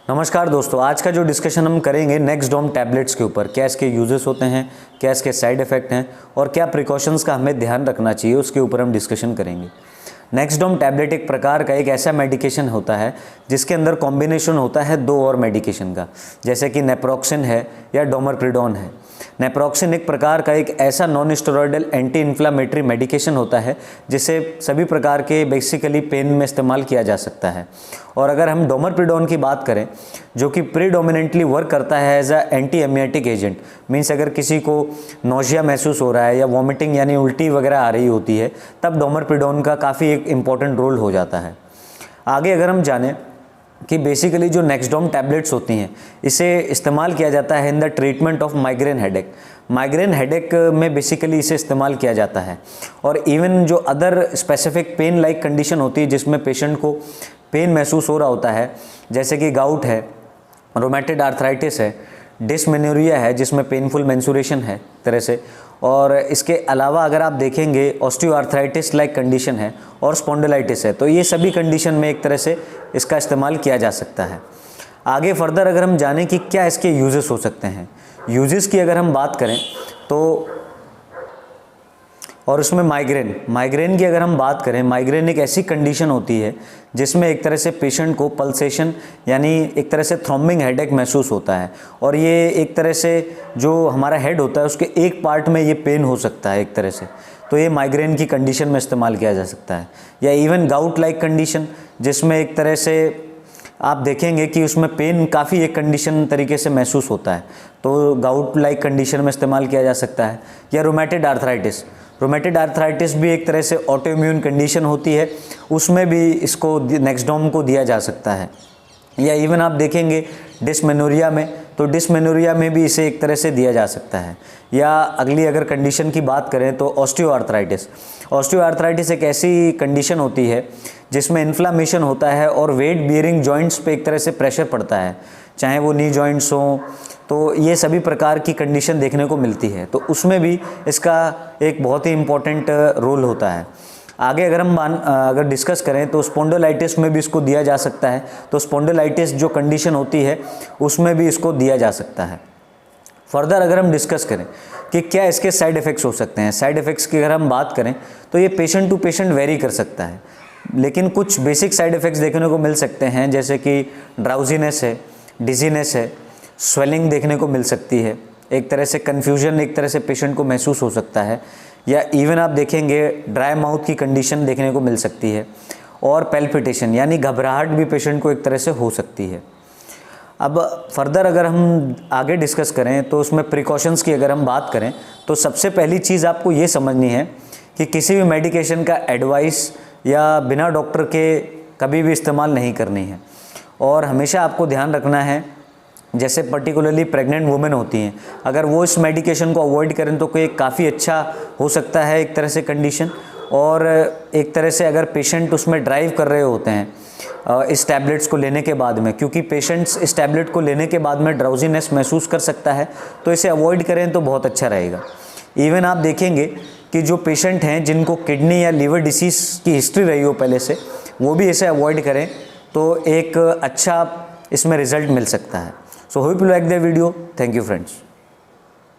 नमस्कार दोस्तों, आज का जो डिस्कशन हम करेंगे नेक्सडोम टैबलेट्स के ऊपर, क्या इसके यूजेस होते हैं, क्या इसके साइड इफ़ेक्ट हैं और क्या प्रिकॉशंस का हमें ध्यान रखना चाहिए, उसके ऊपर हम डिस्कशन करेंगे। नेक्सडोम टैबलेट एक प्रकार का एक ऐसा मेडिकेशन होता है जिसके अंदर कॉम्बिनेशन होता है दो और मेडिकेशन का, जैसे कि नेप्रोक्सिन है या डोमरप्रिडोन है। नेप्रोक्सिन एक प्रकार का एक ऐसा non steroidal anti inflammatory medication होता है जिसे सभी प्रकार के बेसिकली पेन में इस्तेमाल किया जा सकता है। और अगर हम डोमरप्रिडोन की बात करें, जो कि प्रीडोमिनेंटली वर्क करता है as a anti emetic agent, means अगर किसी को नोजिया महसूस हो रहा है या वॉमिटिंग यानी उल्टी वगैरह आ रही होती है, तब डोमरप्रिडोन का काफ़ी एक इम्पॉर्टेंट रोल हो जाता है। आगे अगर हम जानें कि बेसिकली जो नेक्सडोम टैबलेट्स होती हैं, इसे इस्तेमाल किया जाता है in the treatment of migraine headache. Migraine headache में बेसिकली इसे इस्तेमाल किया जाता है। और इवन जो other specific pain like condition होती है जिसमें पेशेंट को पेन महसूस हो रहा होता है, जैसे कि गाउट है, रोमेटॉइड आर्थराइटिस है, डिस्मेनोरिया है जिसमें पेनफुल मेंसुरेशन है तरह से, और इसके अलावा अगर आप देखेंगे ऑस्टियोआर्थराइटिस लाइक कंडीशन है और स्पॉन्डिलाइटिस है, तो ये सभी कंडीशन में एक तरह से इसका इस्तेमाल किया जा सकता है। आगे फर्दर अगर हम जानें कि क्या इसके यूजेस हो सकते हैं, यूजेस की अगर हम बात करें तो, और उसमें माइग्रेन की अगर हम बात करें, माइग्रेन एक ऐसी कंडीशन होती है जिसमें एक तरह से पेशेंट को पल्सेशन यानी एक तरह से थ्रॉम्बिंग हेडेक महसूस होता है, और ये एक तरह से जो हमारा हेड होता है उसके एक पार्ट में ये पेन हो सकता है एक तरह से, तो ये माइग्रेन की कंडीशन में इस्तेमाल किया जा सकता है। या इवन गाउट लाइक कंडीशन जिसमें एक तरह से आप देखेंगे कि उसमें पेन काफ़ी एक कंडीशन तरीके से महसूस होता है, तो गाउट लाइक कंडीशन में इस्तेमाल किया जा सकता है। या रोमेटॉइड आर्थराइटिस भी एक तरह से ऑटोइम्यून कंडीशन होती है, उसमें भी इसको नेक्सडोम को दिया जा सकता है। या इवन आप देखेंगे डिस्मेनोरिया में, तो डिस्मेनोरिया में भी इसे एक तरह से दिया जा सकता है। या अगली अगर कंडीशन की बात करें तो ऑस्टियोआर्थराइटिस एक ऐसी कंडीशन होती है जिसमें इन्फ्लामेशन होता है और वेट बियरिंग जॉइंट्स पे एक तरह से प्रेशर पड़ता है, चाहे वो नी जॉइंट्स हों, तो ये सभी प्रकार की कंडीशन देखने को मिलती है, तो उसमें भी इसका एक बहुत ही इम्पोर्टेंट रोल होता है। आगे अगर हम अगर डिस्कस करें तो स्पॉन्डिलाइटिस में भी इसको दिया जा सकता है, तो स्पॉन्डिलाइटिस जो कंडीशन होती है उसमें भी इसको दिया जा सकता है। फर्दर अगर हम डिस्कस करें कि क्या इसके साइड इफ़ेक्ट्स हो सकते हैं, साइड इफ़ेक्ट्स की अगर हम बात करें तो ये पेशेंट टू पेशेंट वेरी कर सकता है, लेकिन कुछ बेसिक साइड इफ़ेक्ट्स देखने को मिल सकते हैं, जैसे कि ड्राउजीनेस है, डिजीनेस है, स्वेलिंग देखने को मिल सकती है, एक तरह से कन्फ्यूजन एक तरह से पेशेंट को महसूस हो सकता है। या इवन आप देखेंगे ड्राई माउथ की कंडीशन देखने को मिल सकती है, और पैल्पिटेशन यानी घबराहट भी पेशेंट को एक तरह से हो सकती है। अब फर्दर अगर हम आगे डिस्कस करें तो उसमें प्रिकॉशंस की अगर हम बात करें तो सबसे पहली चीज़ आपको ये समझनी है कि किसी भी मेडिकेशन का एडवाइस या बिना डॉक्टर के कभी भी इस्तेमाल नहीं करनी है। और हमेशा आपको ध्यान रखना है, जैसे पर्टिकुलरली प्रेग्नेंट वुमेन होती हैं, अगर वो इस मेडिकेशन को अवॉइड करें तो कोई काफ़ी अच्छा हो सकता है एक तरह से कंडीशन। और एक तरह से अगर पेशेंट उसमें ड्राइव कर रहे होते हैं इस टैबलेट्स को लेने के बाद में, क्योंकि पेशेंट्स इस टैबलेट को लेने के बाद में ड्राउजीनेस महसूस कर सकता है, तो इसे अवॉइड करें तो बहुत अच्छा रहेगा। इवन आप देखेंगे कि जो पेशेंट हैं जिनको किडनी या लीवर डिसीज़ की हिस्ट्री रही हो पहले से, वो भी इसे अवॉइड करें तो एक अच्छा इसमें रिजल्ट मिल सकता है। So hope you like the video. Thank you friends.